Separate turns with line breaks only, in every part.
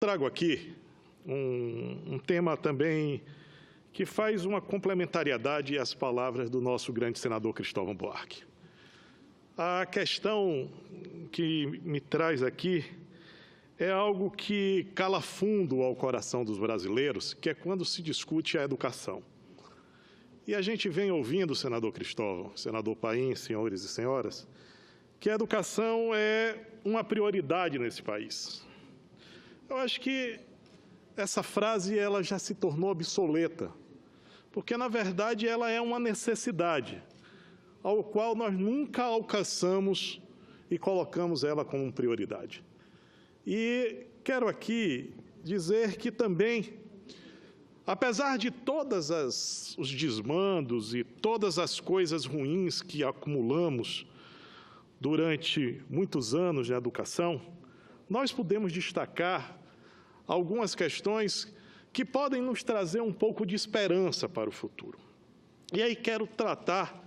Trago aqui um tema também que faz uma complementariedade às palavras do nosso grande senador Cristóvão Buarque. A questão que me traz aqui é algo que cala fundo ao coração dos brasileiros, que é quando se discute a educação. E a gente vem ouvindo, senador Cristóvão, senador Paim, senhores e senhoras, que a educação é uma prioridade nesse país. Eu acho que essa frase ela já se tornou obsoleta, porque, na verdade, ela é uma necessidade, ao qual nós nunca alcançamos e colocamos ela como prioridade. E quero aqui dizer que também, apesar de todos os desmandos e todas as coisas ruins que acumulamos durante muitos anos na educação, nós podemos destacar algumas questões que podem nos trazer um pouco de esperança para o futuro. E aí quero tratar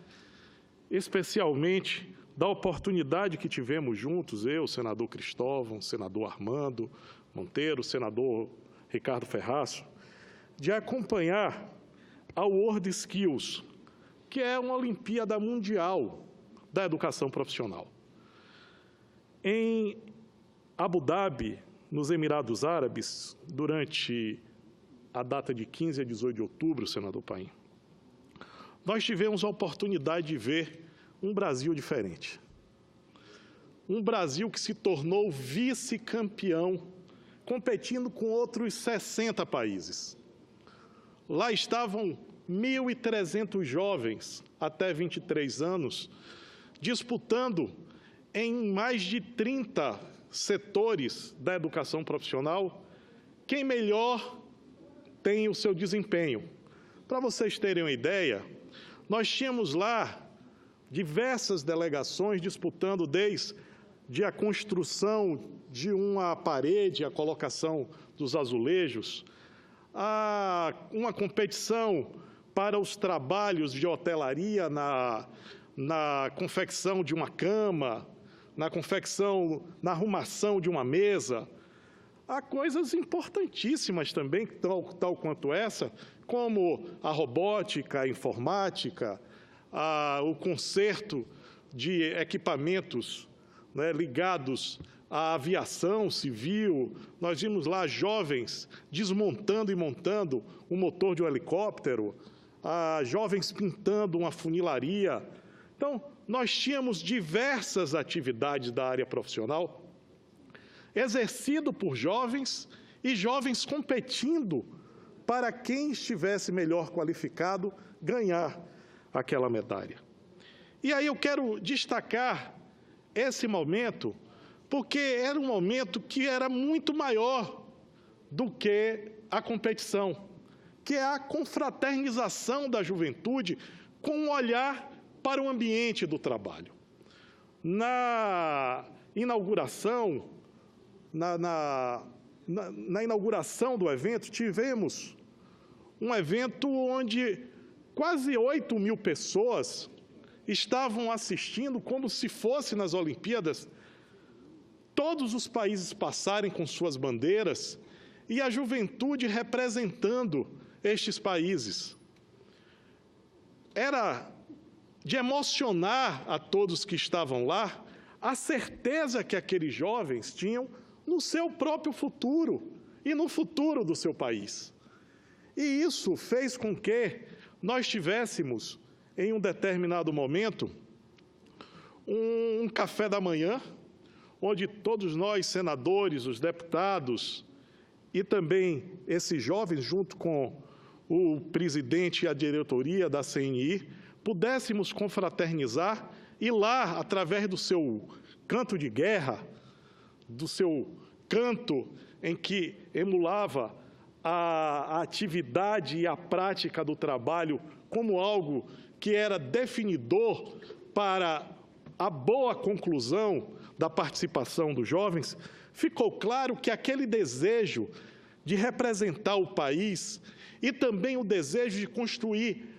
especialmente da oportunidade que tivemos juntos, eu, senador Cristóvão, senador Armando Monteiro, senador Ricardo Ferraço, de acompanhar a World Skills, que é uma Olimpíada Mundial da Educação Profissional. Em Abu Dhabi, nos Emirados Árabes, durante a data de 15 a 18 de outubro, senador Paim, nós tivemos a oportunidade de ver um Brasil diferente. Um Brasil que se tornou vice-campeão, competindo com outros 60 países. Lá estavam 1.300 jovens até 23 anos, disputando em mais de 30 setores da educação profissional, quem melhor tem o seu desempenho. Para vocês terem uma ideia, nós tínhamos lá diversas delegações disputando desde a construção de uma parede, a colocação dos azulejos, a uma competição para os trabalhos de hotelaria na confecção de uma cama, na confecção, na arrumação de uma mesa. Há coisas importantíssimas também, tal quanto essa, como a robótica, a informática, o conserto de equipamentos, né, ligados à aviação civil. Nós vimos lá jovens desmontando e montando um motor de um helicóptero, jovens pintando uma funilaria. Então, nós tínhamos diversas atividades da área profissional exercido por jovens e jovens competindo para quem estivesse melhor qualificado ganhar aquela medalha. E aí eu quero destacar esse momento, porque era um momento que era muito maior do que a competição, que é a confraternização da juventude com um olhar para o ambiente do trabalho. Na inauguração, na inauguração do evento, tivemos um evento onde quase 8.000 pessoas estavam assistindo como se fosse nas Olimpíadas, todos os países passarem com suas bandeiras e a juventude representando estes países. Era de emocionar a todos que estavam lá a certeza que aqueles jovens tinham no seu próprio futuro e no futuro do seu país. E isso fez com que nós tivéssemos, em um determinado momento, um café da manhã, onde todos nós, senadores, os deputados e também esses jovens, junto com o presidente e a diretoria da CNI, pudéssemos confraternizar e lá, através do seu canto de guerra, do seu canto em que emulava a atividade e a prática do trabalho como algo que era definidor para a boa conclusão da participação dos jovens, ficou claro que aquele desejo de representar o país e também o desejo de construir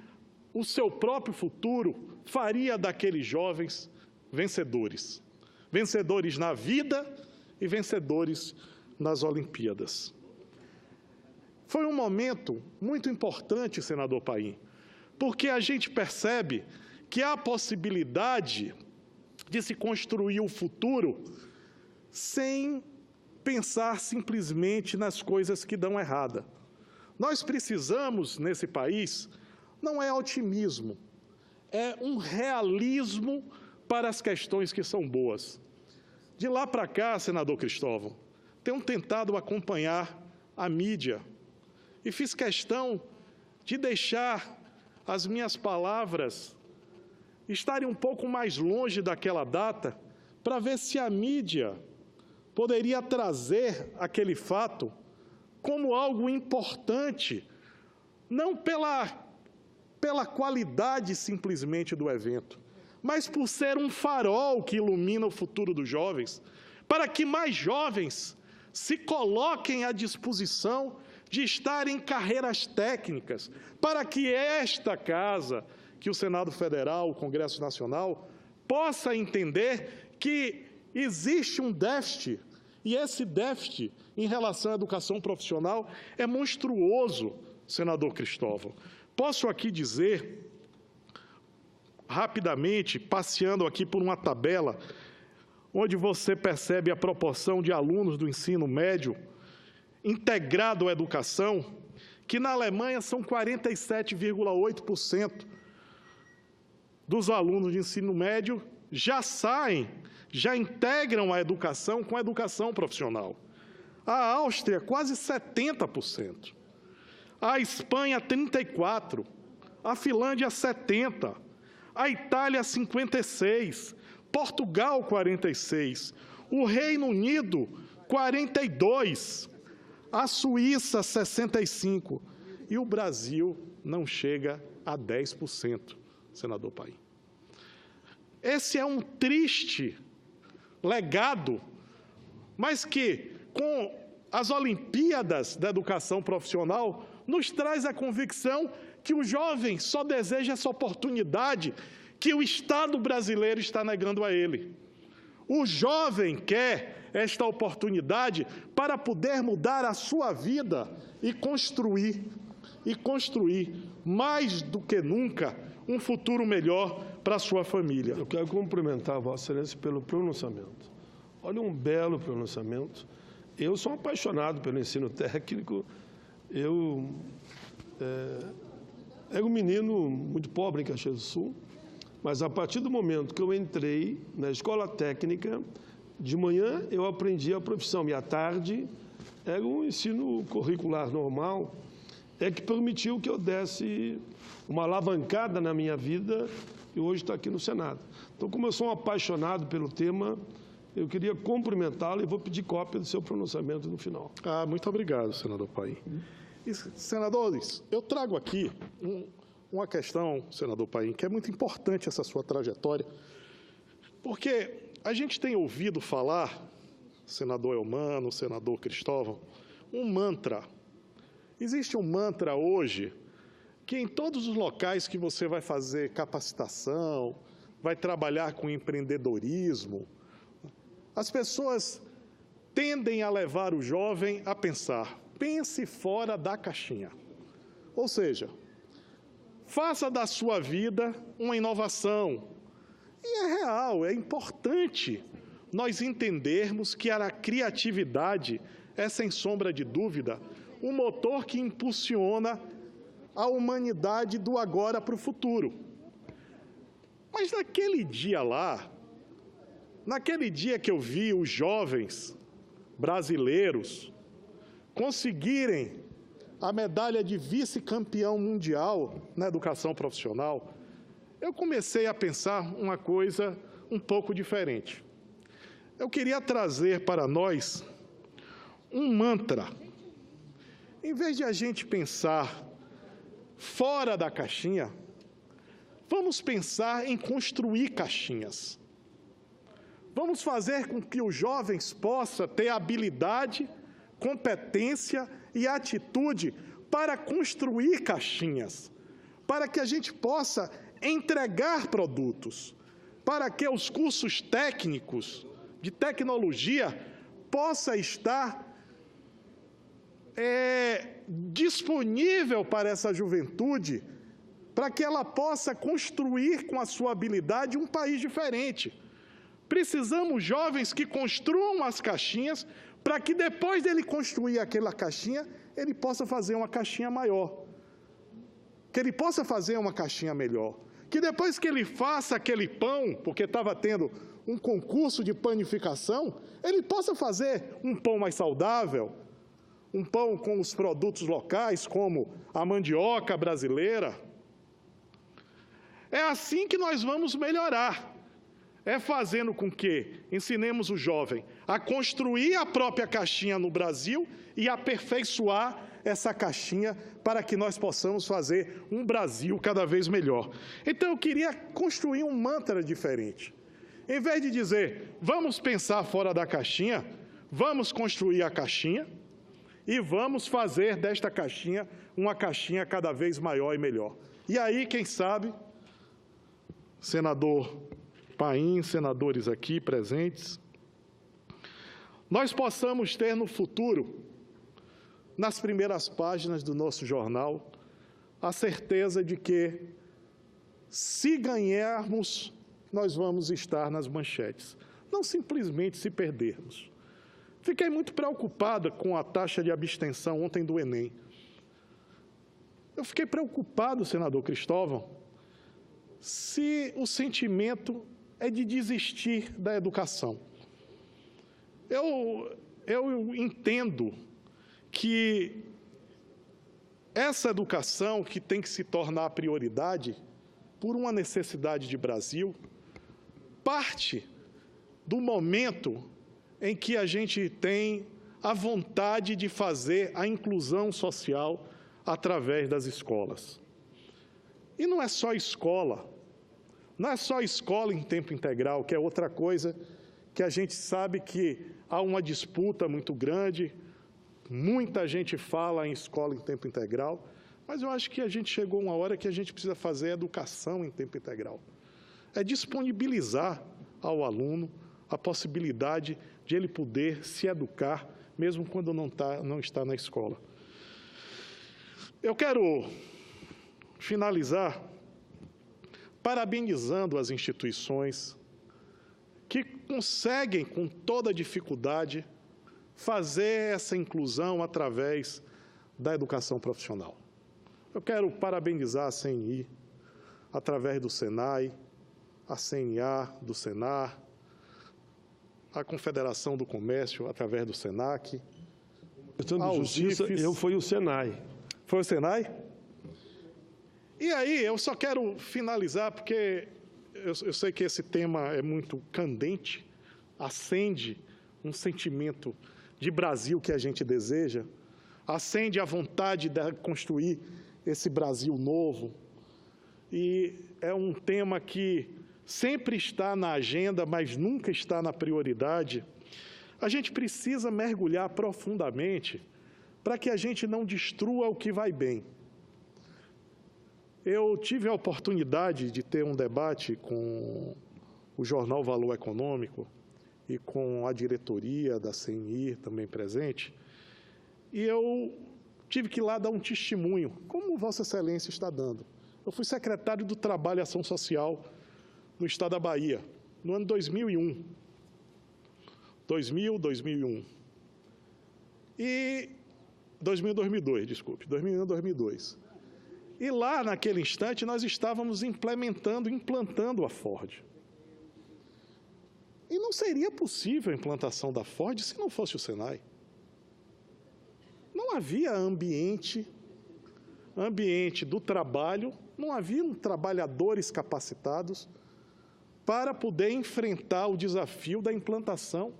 o seu próprio futuro faria daqueles jovens vencedores. Vencedores na vida e vencedores nas Olimpíadas. Foi um momento muito importante, senador Paim, porque a gente percebe que há a possibilidade de se construir o futuro sem pensar simplesmente nas coisas que dão errada. Nós precisamos, nesse país, não é otimismo, é um realismo para as questões que são boas. De lá para cá, senador Cristóvão, tenho tentado acompanhar a mídia e fiz questão de deixar as minhas palavras estarem um pouco mais longe daquela data para ver se a mídia poderia trazer aquele fato como algo importante, não pela qualidade simplesmente do evento, mas por ser um farol que ilumina o futuro dos jovens, para que mais jovens se coloquem à disposição de estar em carreiras técnicas, para que esta casa, que o Senado Federal, o Congresso Nacional, possa entender que existe um déficit, e esse déficit em relação à educação profissional é monstruoso, senador Cristóvão. Posso aqui dizer, rapidamente, passeando aqui por uma tabela, onde você percebe a proporção de alunos do ensino médio integrado à educação, que na Alemanha são 47,8% dos alunos de ensino médio já integram a educação com a educação profissional. A Áustria, quase 70%. A Espanha, 34%. A Finlândia, 70%. A Itália, 56%. Portugal, 46%. O Reino Unido, 42%. A Suíça, 65%. E o Brasil não chega a 10%, senador Paim. Esse é um triste legado, mas que, com as Olimpíadas da Educação Profissional, nos traz a convicção que o jovem só deseja essa oportunidade que o Estado brasileiro está negando a ele. O jovem quer esta oportunidade para poder mudar a sua vida e construir mais do que nunca um futuro melhor para a sua família.
Eu quero cumprimentar a Vossa Excelência pelo pronunciamento. Olha, um belo pronunciamento. Eu sou apaixonado pelo ensino técnico. Eu era um menino muito pobre em Caxias do Sul, mas a partir do momento que eu entrei na escola técnica, de manhã eu aprendi a profissão e à tarde era um ensino curricular normal, que permitiu que eu desse uma alavancada na minha vida e hoje está aqui no Senado. Então, como eu sou um apaixonado pelo tema, eu queria cumprimentá-lo e vou pedir cópia do seu pronunciamento no final.
Muito obrigado, senador Paim. E, senadores, eu trago aqui uma questão, senador Paim, que é muito importante essa sua trajetória, porque a gente tem ouvido falar, senador Eumano, senador Cristóvão, um mantra. Existe um mantra hoje que em todos os locais que você vai fazer capacitação, vai trabalhar com empreendedorismo, as pessoas tendem a levar o jovem a pensar, pense fora da caixinha. Ou seja, faça da sua vida uma inovação. E é real, é importante nós entendermos que a criatividade é, sem sombra de dúvida, o motor que impulsiona a humanidade do agora para o futuro. Mas naquele dia lá, naquele dia que eu vi os jovens brasileiros conseguirem a medalha de vice-campeão mundial na educação profissional, eu comecei a pensar uma coisa um pouco diferente. Eu queria trazer para nós um mantra. Em vez de a gente pensar fora da caixinha, vamos pensar em construir caixinhas. Vamos fazer com que os jovens possam ter habilidade, competência e atitude para construir caixinhas, para que a gente possa entregar produtos, para que os cursos técnicos de tecnologia possam estar disponível para essa juventude, para que ela possa construir com a sua habilidade um país diferente. Precisamos jovens que construam as caixinhas, para que depois dele construir aquela caixinha, ele possa fazer uma caixinha maior, que ele possa fazer uma caixinha melhor, que depois que ele faça aquele pão, porque estava tendo um concurso de panificação, ele possa fazer um pão mais saudável, um pão com os produtos locais, como a mandioca brasileira. É assim que nós vamos melhorar. É fazendo com que ensinemos o jovem a construir a própria caixinha no Brasil e aperfeiçoar essa caixinha para que nós possamos fazer um Brasil cada vez melhor. Então, eu queria construir um mantra diferente. Em vez de dizer, vamos pensar fora da caixinha, vamos construir a caixinha e vamos fazer desta caixinha uma caixinha cada vez maior e melhor. E aí, quem sabe, senador Paim, senadores aqui presentes, nós possamos ter no futuro, nas primeiras páginas do nosso jornal, a certeza de que, se ganharmos, nós vamos estar nas manchetes, não simplesmente se perdermos. Fiquei muito preocupada com a taxa de abstenção ontem do Enem. Eu fiquei preocupado, senador Cristóvão, se o sentimento é de desistir da educação. Eu entendo que essa educação que tem que se tornar prioridade por uma necessidade de Brasil, parte do momento em que a gente tem a vontade de fazer a inclusão social através das escolas. E não é só escola, não é só escola em tempo integral, que é outra coisa que a gente sabe que há uma disputa muito grande, muita gente fala em escola em tempo integral, mas eu acho que a gente chegou a uma hora que a gente precisa fazer educação em tempo integral. É disponibilizar ao aluno a possibilidade de ele poder se educar, mesmo quando não está na escola. Eu quero finalizar parabenizando as instituições que conseguem, com toda dificuldade, fazer essa inclusão através da educação profissional. Eu quero parabenizar a CNI, através do SENAI, a CNA, do SENAR, a Confederação do Comércio, através do SENAC.
Questão de justiça, foi o SENAI.
Foi o SENAI? E aí, eu só quero finalizar, porque eu sei que esse tema é muito candente, acende um sentimento de Brasil que a gente deseja, acende a vontade de construir esse Brasil novo, e é um tema que sempre está na agenda, mas nunca está na prioridade. A gente precisa mergulhar profundamente para que a gente não destrua o que vai bem. Eu tive a oportunidade de ter um debate com o jornal Valor Econômico e com a diretoria da CNI também presente, e eu tive que ir lá dar um testemunho, como Vossa Excelência está dando. Eu fui secretário do Trabalho e Ação Social no estado da Bahia, no ano 2001. 2001. E 2002, desculpe, 2001 e 2002. E lá, naquele instante, nós estávamos implantando a Ford. E não seria possível a implantação da Ford se não fosse o SENAI. Não havia ambiente do trabalho, não haviam trabalhadores capacitados para poder enfrentar o desafio da implantação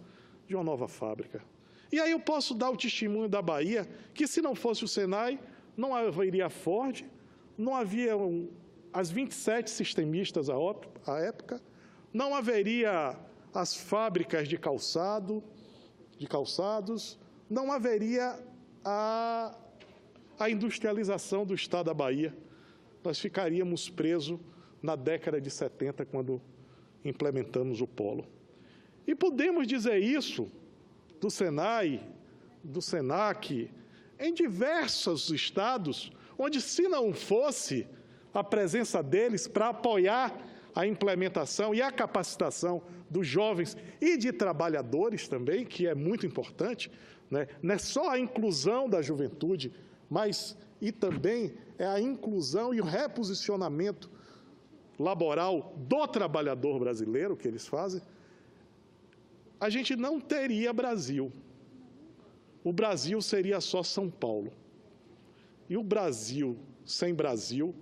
de uma nova fábrica. E aí eu posso dar o testemunho da Bahia, que se não fosse o SENAI, não haveria a Ford, não havia as 27 sistemistas à época, não haveria as fábricas de calçados, não haveria a industrialização do estado da Bahia. Nós ficaríamos presos na década de 70, quando implementamos o polo. E podemos dizer isso do SENAI, do SENAC, em diversos estados, onde, se não fosse a presença deles para apoiar a implementação e a capacitação dos jovens e de trabalhadores também, que é muito importante, né? Não é só a inclusão da juventude, mas e também é a inclusão e o reposicionamento laboral do trabalhador brasileiro que eles fazem, a gente não teria Brasil. O Brasil seria só São Paulo. E o Brasil sem Brasil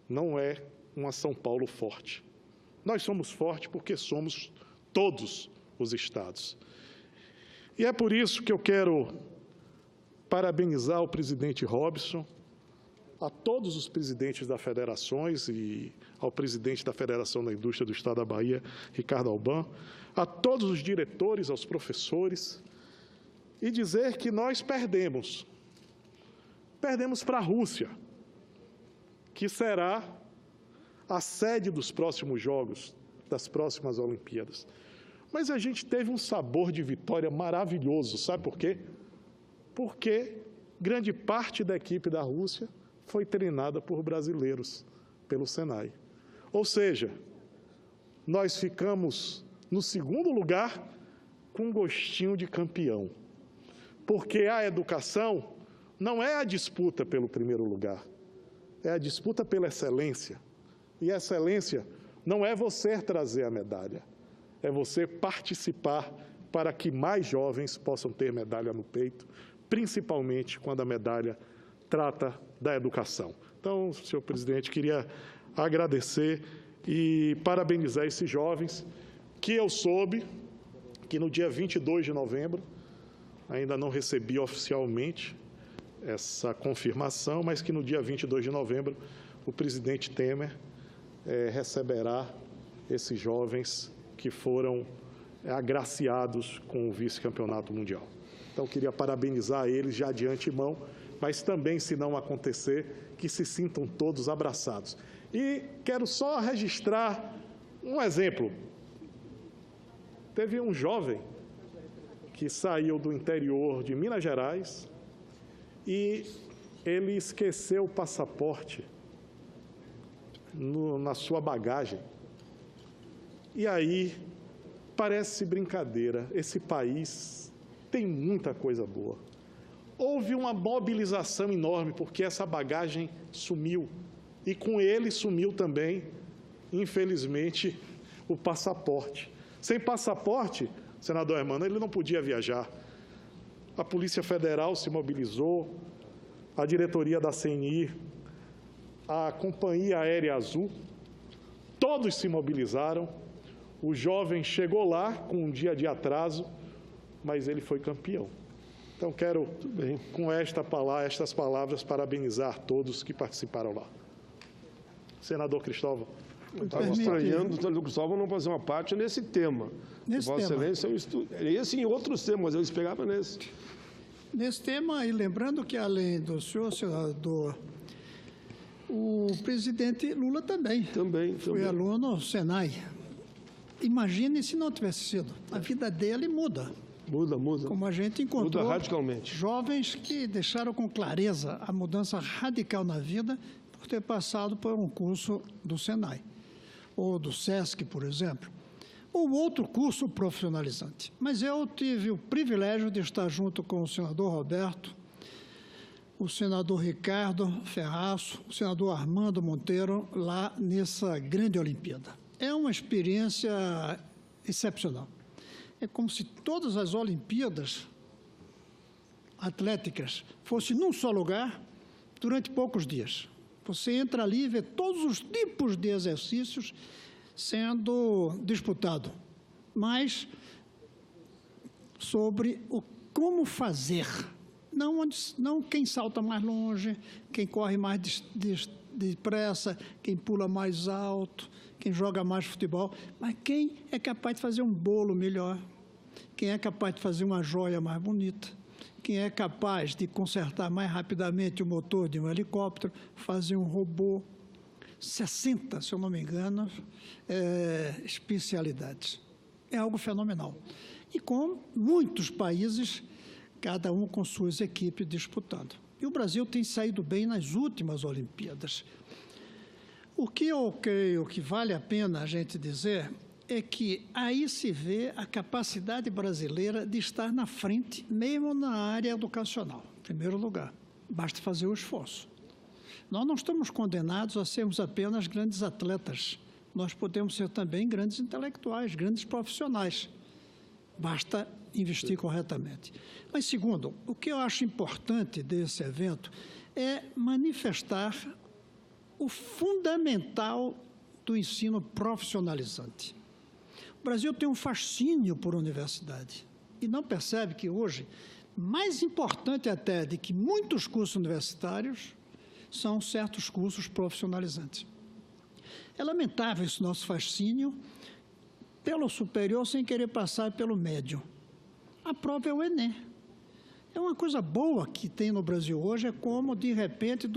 não é uma São Paulo forte. Nós somos fortes porque somos todos os estados. E é por isso que eu quero parabenizar o presidente Robson, a todos os presidentes das federações e ao presidente da Federação da Indústria do Estado da Bahia, Ricardo Alban, a todos os diretores, aos professores, e dizer que nós perdemos. Perdemos para a Rússia, que será a sede dos próximos Jogos, das próximas Olimpíadas. Mas a gente teve um sabor de vitória maravilhoso, sabe por quê? Porque grande parte da equipe da Rússia foi treinada por brasileiros, pelo Senai. Ou seja, nós ficamos no segundo lugar com um gostinho de campeão. Porque a educação não é a disputa pelo primeiro lugar, é a disputa pela excelência. E a excelência não é você trazer a medalha, é você participar para que mais jovens possam ter medalha no peito, principalmente quando a medalha trata da educação. Então, senhor presidente, queria agradecer e parabenizar esses jovens, que eu soube que no dia 22 de novembro, ainda não recebi oficialmente essa confirmação, mas que no dia 22 de novembro o presidente Temer receberá esses jovens que foram agraciados com o vice-campeonato mundial. Então, queria parabenizar eles já de antemão, mas também, se não acontecer, que se sintam todos abraçados. E quero só registrar um exemplo. Teve um jovem que saiu do interior de Minas Gerais e ele esqueceu o passaporte na sua bagagem. E aí, parece brincadeira, esse país tem muita coisa boa. Houve uma mobilização enorme, porque essa bagagem sumiu. E com ele sumiu também, infelizmente, o passaporte. Sem passaporte, senador Hermano, ele não podia viajar. A Polícia Federal se mobilizou, a diretoria da CNI, a Companhia Aérea Azul, todos se mobilizaram. O jovem chegou lá com um dia de atraso, mas ele foi campeão. Então, quero, com estas palavras, parabenizar todos que participaram lá. Senador Cristóvão.
Estava estranhando o senador Cristóvão não fazer uma parte nesse tema. Vossa Excelência é um estudo. Esse em outros temas, eu esperava nesse.
Nesse tema, e lembrando que, além do senhor senador, o presidente Lula também foi aluno do Senai. Imagine se não tivesse sido. A vida dele muda.
Muda.
Como a gente encontrou,
muda radicalmente.
Jovens que deixaram com clareza a mudança radical na vida por ter passado por um curso do Senai, ou do SESC, por exemplo, ou outro curso profissionalizante. Mas eu tive o privilégio de estar junto com o senador Roberto, o senador Ricardo Ferraço, o senador Armando Monteiro, lá nessa grande Olimpíada. É uma experiência excepcional. É como se todas as Olimpíadas atléticas fossem num só lugar durante poucos dias. Você entra ali e vê todos os tipos de exercícios sendo disputados, mas sobre o como fazer. Não quem salta mais longe, quem corre mais depressa, quem pula mais alto, quem joga mais futebol, mas quem é capaz de fazer um bolo melhor, quem é capaz de fazer uma joia mais bonita, quem é capaz de consertar mais rapidamente o motor de um helicóptero, fazer um robô. 60, se eu não me engano, especialidades. É algo fenomenal. E com muitos países cada um com suas equipes disputando. E o Brasil tem saído bem nas últimas Olimpíadas. O que eu creio que vale a pena a gente dizer é que aí se vê a capacidade brasileira de estar na frente, mesmo na área educacional, em primeiro lugar. Basta fazer o esforço. Nós não estamos condenados a sermos apenas grandes atletas. Nós podemos ser também grandes intelectuais, grandes profissionais. Basta investir corretamente. Mas, segundo, o que eu acho importante desse evento é manifestar o fundamental do ensino profissionalizante. O Brasil tem um fascínio por universidade e não percebe que hoje, mais importante até de que muitos cursos universitários, são certos cursos profissionalizantes. É lamentável esse nosso fascínio pelo superior sem querer passar pelo médio. A prova é o Enem. É uma coisa boa que tem no Brasil hoje, é como, de repente,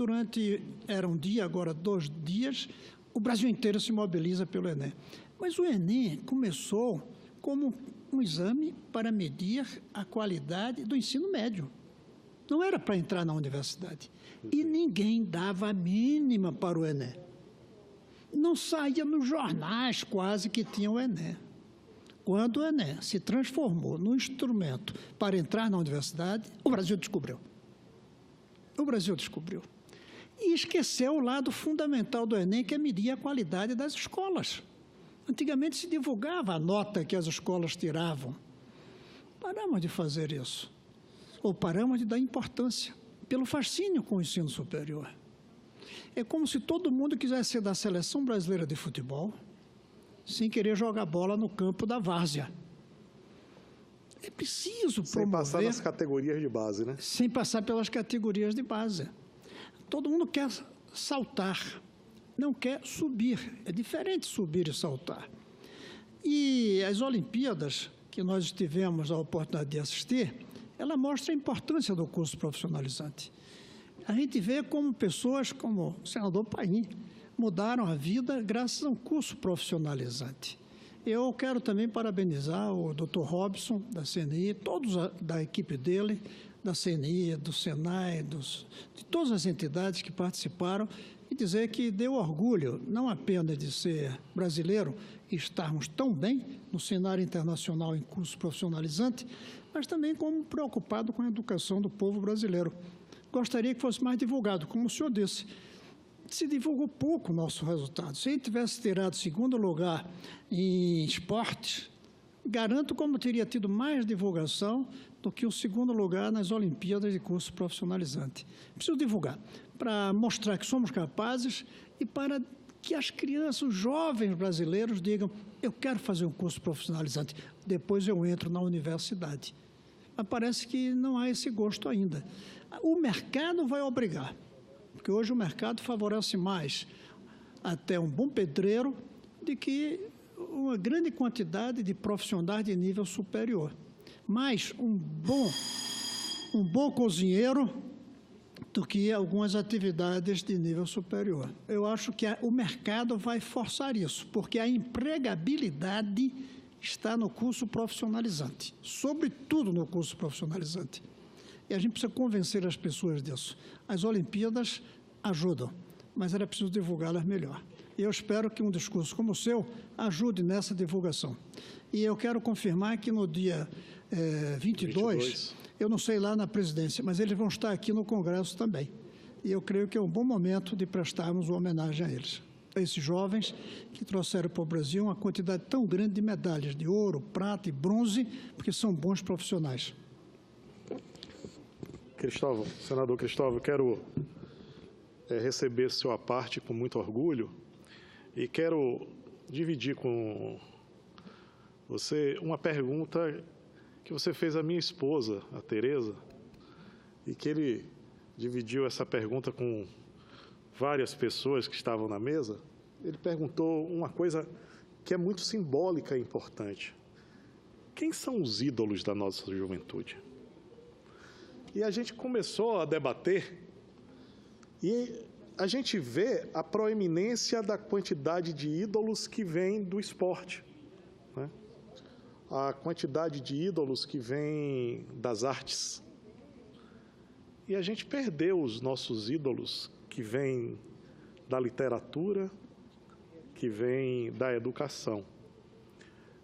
era um dia, agora 2 dias, o Brasil inteiro se mobiliza pelo Enem. Mas o Enem começou como um exame para medir a qualidade do ensino médio. Não era para entrar na universidade. E ninguém dava a mínima para o Enem. Não saía nos jornais quase que tinha o Enem. Quando o Enem se transformou num instrumento para entrar na universidade, o Brasil descobriu. O Brasil descobriu. E esqueceu o lado fundamental do Enem, que é medir a qualidade das escolas. Antigamente se divulgava a nota que as escolas tiravam. Paramos de fazer isso. Ou paramos de dar importância pelo fascínio com o ensino superior. É como se todo mundo quisesse ser da seleção brasileira de futebol, sem querer jogar bola no campo da várzea. É preciso promover...
Sem passar nas categorias de base, né?
Sem passar pelas categorias de base. Todo mundo quer saltar, não quer subir. É diferente subir e saltar. E as Olimpíadas, que nós tivemos a oportunidade de assistir, ela mostra a importância do curso profissionalizante. A gente vê como pessoas como o senador Paim mudaram a vida graças a um curso profissionalizante. Eu quero também parabenizar o Dr. Robson, da CNI, todos da equipe dele, da CNI, do Senai, de todas as entidades que participaram, e dizer que deu orgulho, não apenas de ser brasileiro e estarmos tão bem no cenário internacional em curso profissionalizante, mas também como preocupado com a educação do povo brasileiro. Gostaria que fosse mais divulgado, como o senhor disse. Se divulgou pouco o nosso resultado. Se a gente tivesse tirado 2º lugar em esportes, garanto como teria tido mais divulgação do que o 2º lugar nas Olimpíadas de curso profissionalizante. Preciso divulgar, para mostrar que somos capazes e para que as crianças, os jovens brasileiros digam: eu quero fazer um curso profissionalizante, depois eu entro na universidade. Mas parece que não há esse gosto ainda. O mercado vai obrigar, porque hoje o mercado favorece mais até um bom pedreiro do que uma grande quantidade de profissionais de nível superior. Mas um bom cozinheiro do que algumas atividades de nível superior. Eu acho que o mercado vai forçar isso, porque a empregabilidade está no curso profissionalizante, sobretudo no curso profissionalizante. E a gente precisa convencer as pessoas disso. As Olimpíadas ajudam, mas era preciso divulgá-las melhor. E eu espero que um discurso como o seu ajude nessa divulgação. E eu quero confirmar que no dia 22, eu não sei lá na presidência, mas eles vão estar aqui no Congresso também. E eu creio que é um bom momento de prestarmos uma homenagem a eles, a esses jovens que trouxeram para o Brasil uma quantidade tão grande de medalhas de ouro, prata e bronze, porque são bons profissionais.
Cristóvão, senador Cristóvão, eu quero receber sua parte com muito orgulho e quero dividir com você uma pergunta que você fez à minha esposa, a Tereza, e que ele dividiu essa pergunta com várias pessoas que estavam na mesa. Ele perguntou uma coisa que é muito simbólica e importante. Quem são os ídolos da nossa juventude? E a gente começou a debater e a gente vê a proeminência da quantidade de ídolos que vem do esporte, né? A quantidade de ídolos que vem das artes, e a gente perdeu os nossos ídolos que vêm da literatura, que vêm da educação.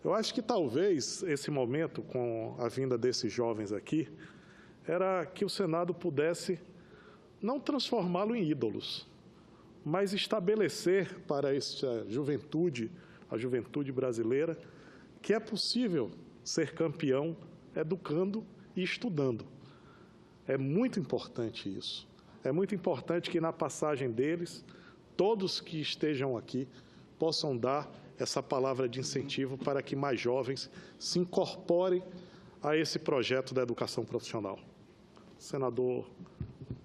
Eu acho que talvez esse momento, com a vinda desses jovens aqui, era que o Senado pudesse não transformá-lo em ídolos, mas estabelecer para esta juventude, a juventude brasileira, que é possível ser campeão educando e estudando. É muito importante isso. É muito importante que na passagem deles, todos que estejam aqui possam dar essa palavra de incentivo para que mais jovens se incorporem a esse projeto da educação profissional. Senador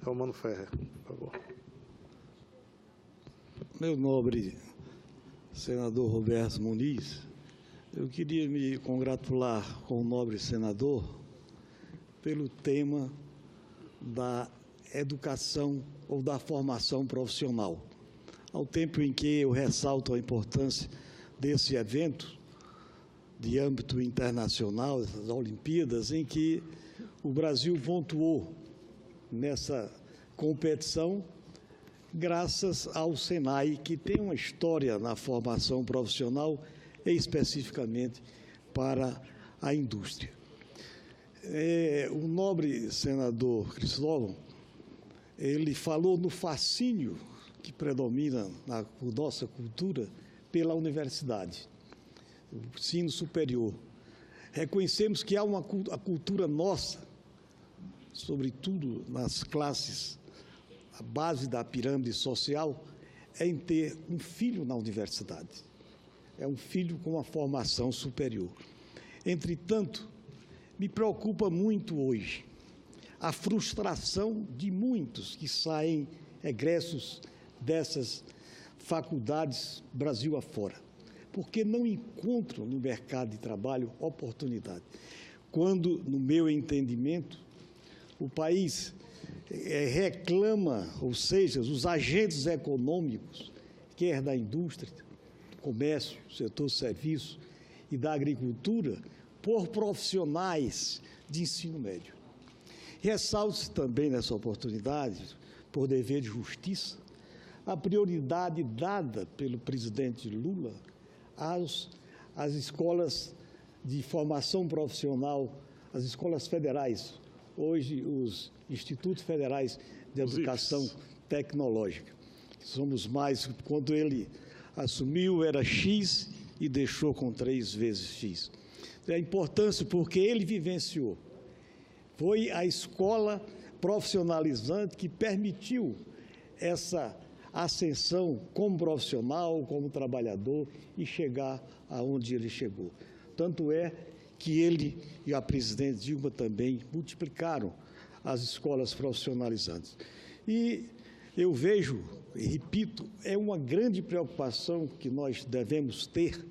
Elmano Ferrer, por favor.
Meu nobre senador Roberto Muniz, eu queria me congratular com o nobre senador pelo tema da educação ou da formação profissional. Ao tempo em que eu ressalto a importância desse evento de âmbito internacional, essas Olimpíadas, em que o Brasil pontuou nessa competição graças ao Senai, que tem uma história na formação profissional, especificamente para a indústria. O nobre senador Cristóvão, ele falou no fascínio que predomina na nossa cultura pela universidade, o ensino superior. Reconhecemos que há a cultura nossa, sobretudo nas classes, a base da pirâmide social, é em ter um filho na universidade. É um filho com uma formação superior. Entretanto, me preocupa muito hoje a frustração de muitos que saem egressos dessas faculdades Brasil afora, porque não encontram no mercado de trabalho oportunidade. Quando, no meu entendimento, o país reclama, ou seja, os agentes econômicos, quer da indústria, do comércio, setor serviço e da agricultura, por profissionais de ensino médio. Ressalto-se também nessa oportunidade, por dever de justiça, a prioridade dada pelo presidente Lula às escolas de formação profissional, às escolas federais, hoje os Institutos Federais de Educação Tecnológica. Somos mais, quando ele assumiu era X e deixou com 3 vezes X. É importância porque ele vivenciou. Foi a escola profissionalizante que permitiu essa ascensão como profissional, como trabalhador e chegar aonde ele chegou. Tanto é que ele e a presidente Dilma também multiplicaram as escolas profissionalizantes. E eu vejo, e repito, é uma grande preocupação que nós devemos ter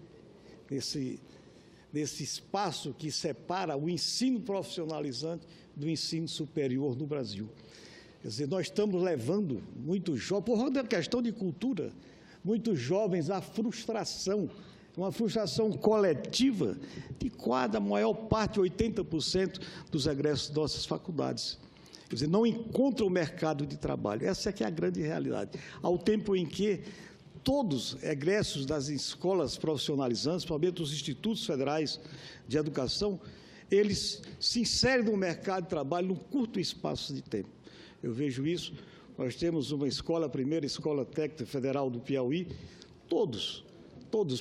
nesse espaço que separa o ensino profissionalizante do ensino superior no Brasil. Quer dizer, nós estamos levando muitos jovens, por uma questão de cultura, muitos jovens à frustração, uma frustração coletiva de quase a maior parte, 80% dos egressos de nossas faculdades. Quer dizer, não encontram o mercado de trabalho. Essa é que é a grande realidade. Ao tempo em que todos egressos das escolas profissionalizantes, principalmente os institutos federais de educação, eles se inserem no mercado de trabalho num curto espaço de tempo. Eu vejo isso. Nós temos uma escola, a primeira escola técnica federal do Piauí, todos,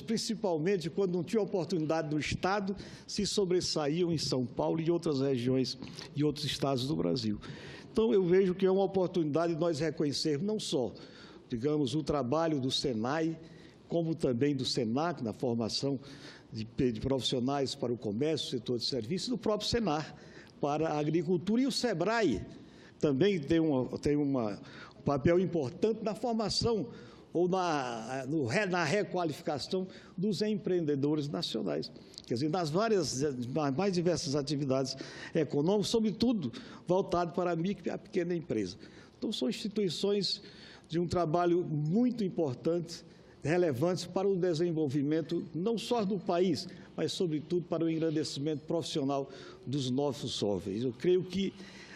principalmente quando não tinham oportunidade no Estado, se sobressaíam em São Paulo e outras regiões e outros estados do Brasil. Então, eu vejo que é uma oportunidade de nós reconhecermos não só, digamos, o trabalho do Senai, como também do Senac, na formação de profissionais para o comércio, setor de serviços, e do próprio Senar para a agricultura, e o SEBRAE também tem um papel importante na formação ou na requalificação dos empreendedores nacionais. Quer dizer, nas mais diversas atividades econômicas, sobretudo voltado para a micro e a pequena empresa. Então, são instituições de um trabalho muito importante, relevantes para o desenvolvimento não só do país, mas, sobretudo, para o engrandecimento profissional dos nossos jovens. Eu creio que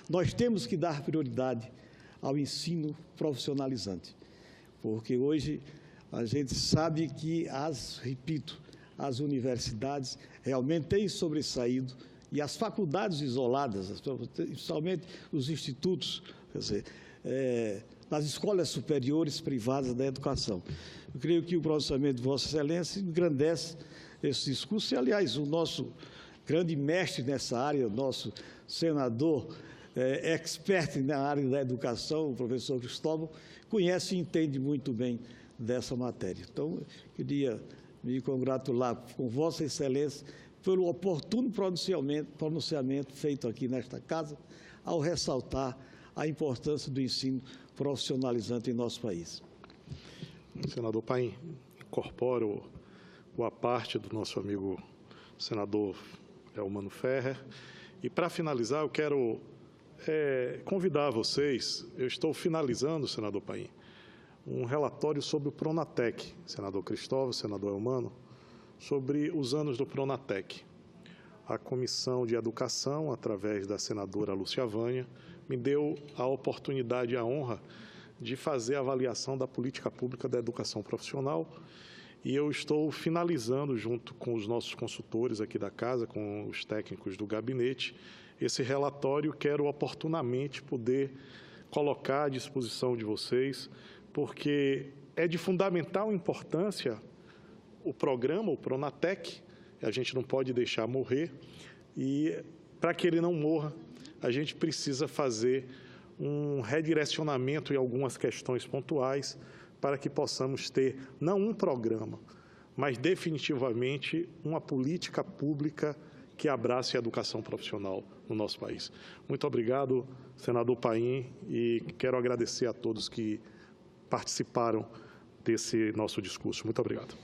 Nós temos que dar prioridade ao ensino profissionalizante, porque hoje a gente sabe que as universidades realmente têm sobressaído e as faculdades isoladas, principalmente os institutos, quer dizer, nas escolas superiores privadas da educação. Eu creio que o pronunciamento de Vossa Excelência engrandece esse discurso e, aliás, o nosso grande mestre nessa área, o nosso senador expert na área da educação, o professor Cristóvão, conhece e entende muito bem dessa matéria. Então, queria me congratular com Vossa Excelência pelo oportuno pronunciamento feito aqui nesta casa, ao ressaltar a importância do ensino profissionalizante em nosso país.
Senador Paim, incorporo a parte do nosso amigo senador Elmano Ferrer. E, para finalizar, eu quero convidar vocês, eu estou finalizando, senador Paim, um relatório sobre o Pronatec, senador Cristóvão, senador Elmano, sobre os anos do Pronatec. A Comissão de Educação, através da senadora Lúcia Vânia, me deu a oportunidade e a honra de fazer a avaliação da política pública da educação profissional, e eu estou finalizando, junto com os nossos consultores aqui da casa, com os técnicos do gabinete, esse relatório. Quero oportunamente poder colocar à disposição de vocês, porque é de fundamental importância o programa, o Pronatec, a gente não pode deixar morrer, e para que ele não morra, a gente precisa fazer um redirecionamento em algumas questões pontuais para que possamos ter, não um programa, mas definitivamente uma política pública que abrace a educação profissional no nosso país. Muito obrigado, senador Paim, e quero agradecer a todos que participaram desse nosso discurso. Muito obrigado.